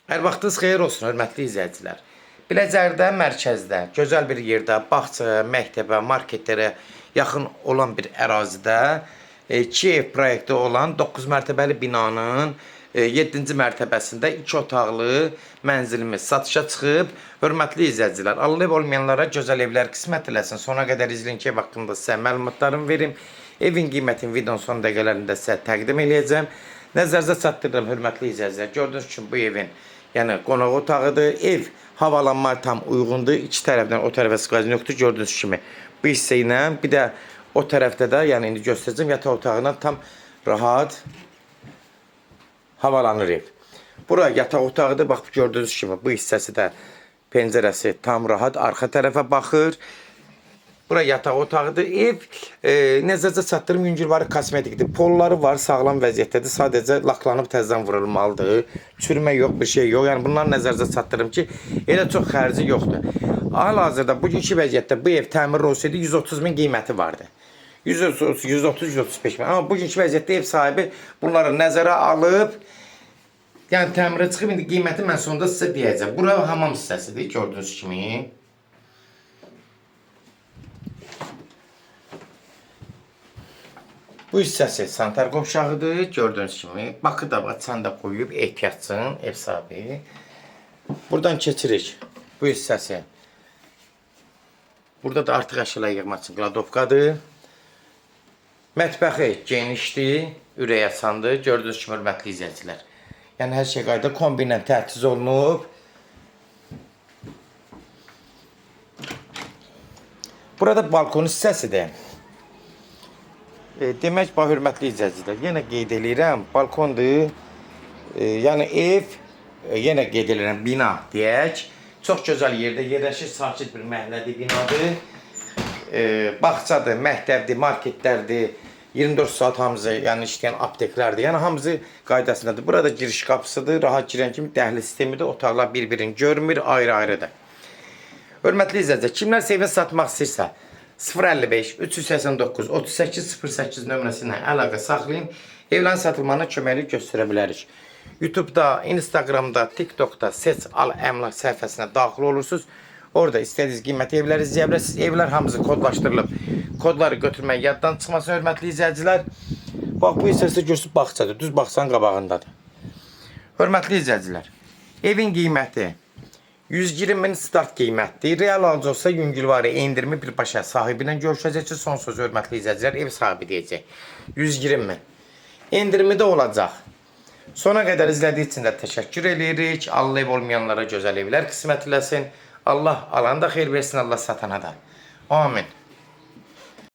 Hər vaxtınız xeyir olsun, hörmətli izləyicilər. Biləcərdə, mərkəzdə, gözəl bir yerdə, bağçaya, məktəbə, marketlərə yaxın olan bir ərazidə 2 ev proyekti olan 9 mərtəbəli binanın 7-ci mərtəbəsində 2 otaqlı mənzilimiz satışa çıxıb. Hörmətli izləyicilər, Allah ev olmayanlara gözəl evlər qismət eləsin. Sona qədər izləyin ki, ev haqqında sizə məlumatlarımı verim. Evin qiymətini videonun son dəqiqələrində sizə təqdim edəcəm. Nəzərinizə çatdırıram, hörmətli izləyicilər. Gördüyünüz kimi bu evin qonaq otağıdır. Ev havalanmaya tam uyğundur. İki tərəfdən o tərəfə skvazin yoxdur. Gördüyünüz kimi bu hissə ilə bir də o tərəfdə də indi göstərəcəm yataq otağına tam rahat havalanır ev. Bura yataq otağıdır. Bax gördüyünüz kimi bu hissəsi də pəncərəsi tam rahat arxa tərəfə baxır. Bura yataq otağıdır. Ev nəzərdə çatdırım yüngülvarı kosmetikdir. Polları var, sağlam vəziyyətdədir. Sadəcə laklanıb təzədən vurulmalıdır. Çürümə yox, bir şey yox. Yəni bunlar nəzərdə çatdırım ki, elə çox xərci yoxdur. Hal-hazırda bugünkü vəziyyətdə bu ev təmir olsaydı 130 min qiyməti vardı. 130-135 min. Amma bugünkü vəziyyətdə ev sahibi bunları nəzərə alıb, yəni təmirə çıxıb, indi qiyməti mən sonunda sizə deyəcəm. Bura hamam hissəsidir, gördüyünüz kimi. Bu hissəsi sanitar qovşağıdır, gördüyünüz kimi. Bakı da açan da qoyub, ehtiyatsın ev sahibi. Buradan keçirik bu hissəsi. Burada da artıq əşyalar yığmaq üçün qladovkadır. Mətbəxi genişdir, ürək açandır. Gördüyünüz kimi, hörmətli izləyicilər. Yəni hər şey qayda kombinlə təchiz olunub. Burada balkon hissəsidir. Demək, hörmətli izləyicilər, yenə qeyd edirəm, balkondur, yəni ev, yenə qeyd edirəm, bina deyək, çox gözəl yerdə yerləşir, sakit bir məhəllədir, binadır, bağçadır, məktəbdir, marketlərdir, 24 saat hamısı, yəni işləyən apteklərdir, yəni hamısı qaydasındadır. Burada giriş qapısıdır, rahat girən kimi dəhliz sistemidir, otaqlar bir-birini görmür, ayrı-ayrıdır. Hörmətli izləyicilər, kimlər evini satmaq istəyirsə, 055 389 38 08 nömrəsi ilə əlaqə saxlayın. Evlərin satılmanı köməklik göstərə bilərik. YouTube'da, Instagram'da, TikTok'da Seç Al Əmlak səhifəsinə daxil olursunuz. Orada istədiyiniz qiyməti evləri izləyə bilərsiniz. Evlər hamısı kodlaşdırılıb. Kodları götürmək yaddan çıxmasın, hörmətli izləyicilər. Bax, bu hissəsi görsünüz bağçadır. Düz bağçanın qabağındadır. Hörmətli izləyicilər, evin qiyməti 120 min start qiymətdir. Real alıcı olsa yüngülvarı endirimi birbaşa sahibi ilə görüşəcək ki, son söz hörmətli izləyicilər ev sahibi deyəcək. 120 min. Endirimi də olacaq. Sona qədər izlədiyi üçün də təşəkkür edirik. Allah ev olmayanlara gözəl evlər qismət eləsin. Allah alanda xeyir versin, Allah satana da. Amin.